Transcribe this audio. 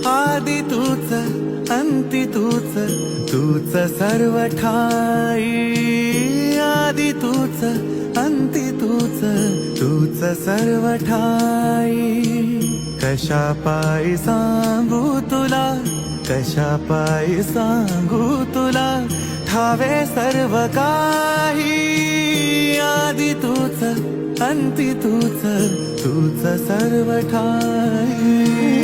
आदि तूच अंती तूच, तूच सर्व ठाई। आदि तूच अंती तूच, तूच सर्व ठाई। कशा पायी सांगू तुला, कशा पायी सांगू तुला, ठावे सर्व काही। आदि तूच अंती तूच, तूच सर्व ठाई।